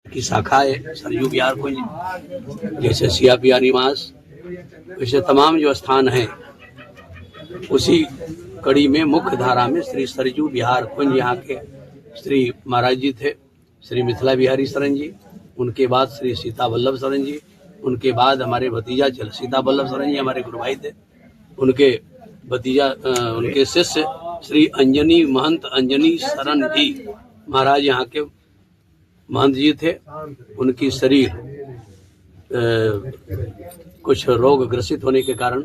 की शाखा है सरयू बिहार कुंज, जैसे सिया पिया निवास, वैसे तमाम जो स्थान हैं उसी कड़ी में मुख्य धारा में श्री सरयू बिहार कुंज यहाँ के श्री महाराज जी थे, श्री मिथिला बिहारी शरण जी, उनके बाद श्री सीता वल्लभ शरण जी, उनके बाद हमारे भतीजा चल सीता वल्लभ शरण जी हमारे गुरु भाई थे, उनके भतीजा उनके शिष्य श्री अंजनी महंत अंजनी शरण जी महाराज यहाँ के महंत जी थे। उनकी शरीर कुछ रोग ग्रसित होने के कारण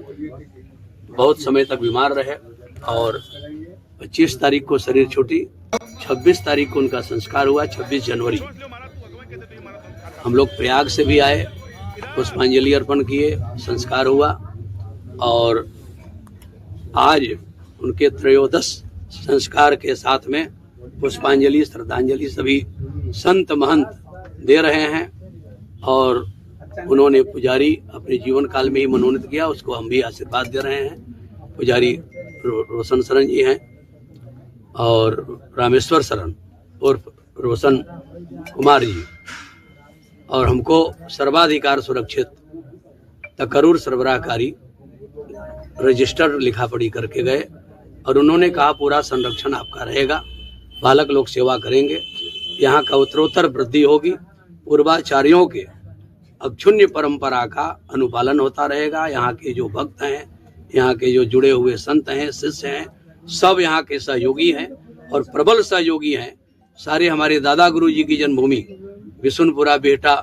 बहुत समय तक बीमार रहे और 25 तारीख को शरीर छूटी। 26 तारीख को उनका संस्कार हुआ। 26 जनवरी हम लोग प्रयाग से भी आए, पुष्पांजलि अर्पण किए, संस्कार हुआ और आज उनके त्रयोदश संस्कार के साथ में पुष्पांजलि श्रद्धांजलि सभी संत महंत दे रहे हैं और उन्होंने पुजारी अपने जीवन काल में ही मनोनीत किया, उसको हम भी आशीर्वाद दे रहे हैं। पुजारी रोशन शरण जी हैं और रामेश्वर शरण उर्फ रोशन कुमार जी, और हमको सर्वाधिकार सुरक्षित तकरूर सरबराहकारी रजिस्टर लिखा पढ़ी करके गए और उन्होंने कहा पूरा संरक्षण आपका रहेगा, बालक लोग सेवा करेंगे, यहाँ का उत्तरोत्तर वृद्धि होगी, पूर्वाचार्यों के अक्षुण्य परंपरा का अनुपालन होता रहेगा। यहाँ के जो भक्त हैं, यहाँ के जो जुड़े हुए संत हैं, शिष्य हैं, सब यहाँ के सहयोगी हैं और प्रबल सहयोगी हैं। सारे हमारे दादा गुरु जी की जन्मभूमि बिशुनपुरा बेहटा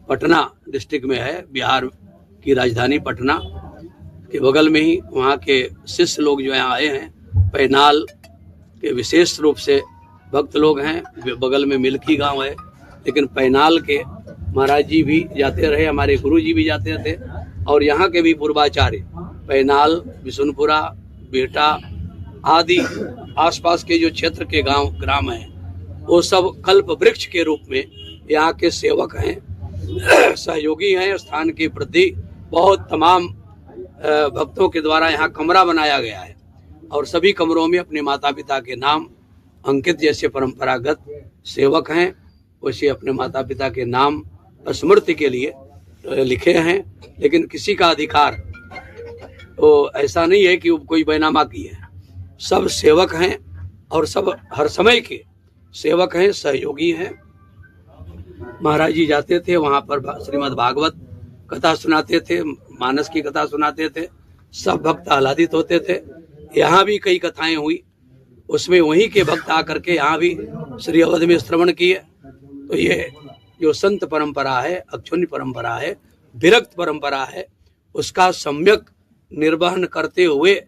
पटना डिस्ट्रिक्ट में है, बिहार की राजधानी पटना के बगल में ही वहाँ के शिष्य लोग जो यहाँ आए हैं, पैनाल के विशेष रूप से भक्त लोग हैं। बगल में मिल्की गांव है, लेकिन पैनाल के महाराज जी भी जाते रहे, हमारे गुरु जी भी जाते थे और यहाँ के भी पूर्वाचार्य पैनाल, बिशुनपुरा, बेटा आदि आसपास के जो क्षेत्र के गांव ग्राम हैं वो सब कल्प वृक्ष के रूप में यहाँ के सेवक हैं, सहयोगी हैं। स्थान की वृद्धि बहुत तमाम भक्तों के द्वारा यहाँ कमरा बनाया गया है और सभी कमरों में अपने माता पिता के नाम अंकित, जैसे परंपरागत सेवक हैं वैसे अपने माता पिता के नाम स्मृति के लिए लिखे हैं। लेकिन किसी का अधिकार तो ऐसा नहीं है कि कोई बैनामा की है, सब सेवक हैं और सब हर समय के सेवक हैं, सहयोगी हैं। महाराज जी जाते थे वहाँ पर श्रीमद् भागवत कथा सुनाते थे, मानस की कथा सुनाते थे, सब भक्त आह्लादित होते थे। यहाँ भी कई कथाएं हुई, उसमें वहीं के भक्त आकर के यहाँ भी श्री अवध में श्रवण किए। तो ये जो संत परंपरा है, अक्षुण्य परंपरा है, विरक्त परंपरा है, उसका सम्यक निर्वहन करते हुए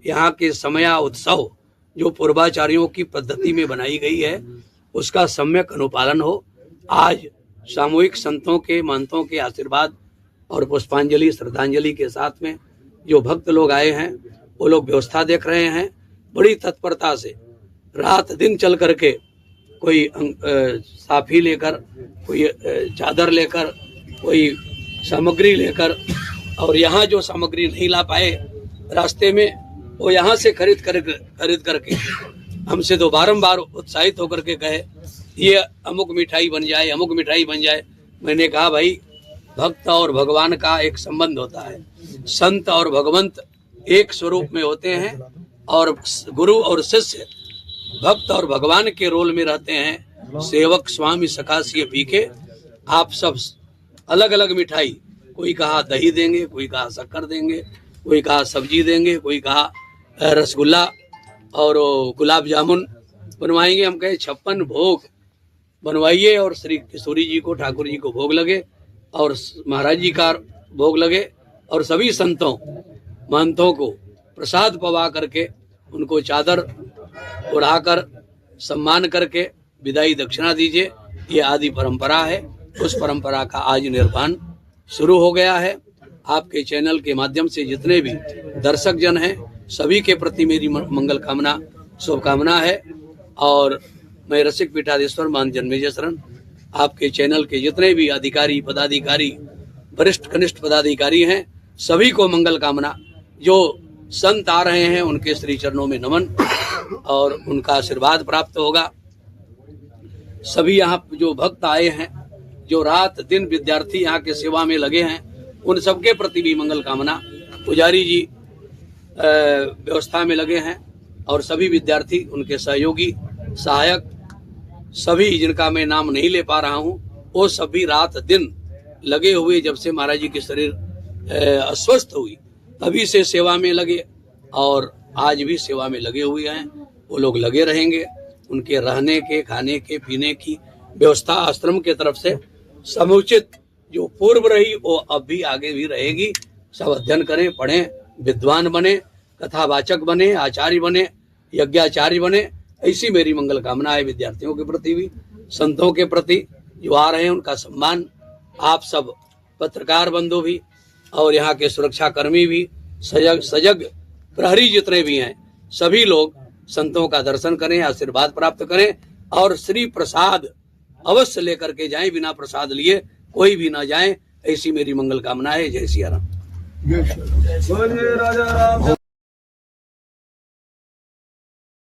यहाँ के समया उत्सव जो पूर्वाचार्यों की पद्धति में बनाई गई है उसका सम्यक अनुपालन हो। आज सामूहिक संतों के महंतों के आशीर्वाद और पुष्पांजलि श्रद्धांजलि के साथ में जो भक्त लोग आए हैं वो लोग व्यवस्था देख रहे हैं बड़ी तत्परता से, रात दिन चल करके, कोई साफी लेकर, कोई चादर लेकर, कोई सामग्री लेकर, और यहाँ जो सामग्री नहीं ला पाए रास्ते में वो यहाँ से खरीद करके हमसे तो बारंबार उत्साहित होकर के कहे ये अमुक मिठाई बन जाए, अमुक मिठाई बन जाए। मैंने कहा भाई भक्त और भगवान का एक संबंध होता है, संत और भगवंत एक स्वरूप में होते हैं और गुरु और शिष्य भक्त और भगवान के रोल में रहते हैं। सेवक स्वामी सकासिय पीके, आप सब अलग अलग मिठाई, कोई कहा दही देंगे, कोई कहा शक्कर देंगे, कोई कहा सब्जी देंगे, कोई कहा रसगुल्ला और गुलाब जामुन बनवाएंगे। हम कहे 56 भोग बनवाइए और श्री किशोरी जी को, ठाकुर जी को भोग लगे और महाराज जी का भोग लगे और सभी संतों महंतों को प्रसाद पवा करके उनको चादर उड़ाकर सम्मान करके विदाई दक्षिणा दीजिए। ये आदि परंपरा है, उस परंपरा का आज निर्वहन शुरू हो गया है। आपके चैनल के माध्यम से जितने भी दर्शक जन हैं सभी के प्रति मेरी मंगल कामना, शुभकामना है। और मैं रसिक पीठाधीश्वर महंत जन्मेजय शरण, आपके चैनल के जितने भी अधिकारी पदाधिकारी, वरिष्ठ कनिष्ठ पदाधिकारी हैं, सभी को मंगल कामना। जो संत आ रहे हैं उनके श्री चरणों में नमन और उनका आशीर्वाद प्राप्त होगा। सभी यहाँ जो भक्त आए हैं, जो रात दिन विद्यार्थी यहाँ के सेवा में लगे हैं, उन सबके प्रति भी मंगल कामना। पुजारी जी व्यवस्था में लगे हैं और सभी विद्यार्थी, उनके सहयोगी, सहायक, सभी जिनका मैं नाम नहीं ले पा रहा हूँ, वो सभी रात दिन लगे हुए, जब से महाराज जी के शरीर अस्वस्थ हुई तभी से सेवा में लगे और आज भी सेवा में लगे हुए हैं। वो लोग लगे रहेंगे। उनके रहने के, खाने के, पीने की व्यवस्था आश्रम के तरफ से समुचित जो पूर्व रही वो अब भी आगे भी रहेगी। सब अध्ययन करें, पढ़ें, विद्वान बने, कथावाचक बने, आचार्य बने, यज्ञाचार्य बने। ऐसी मेरी मंगल कामना है विद्यार्थियों के प्रति भी, संतों के प्रति जो आ रहे हैं उनका सम्मान। आप सब पत्रकार बंधु भी और यहाँ के सुरक्षा कर्मी भी, सजग प्रहरी जितने भी हैं, सभी लोग संतों का दर्शन करें, आशीर्वाद प्राप्त करें और श्री प्रसाद अवश्य लेकर के जाएं। बिना प्रसाद लिए कोई भी ना जाए, ऐसी मेरी मंगल कामना है। जय सिया राम।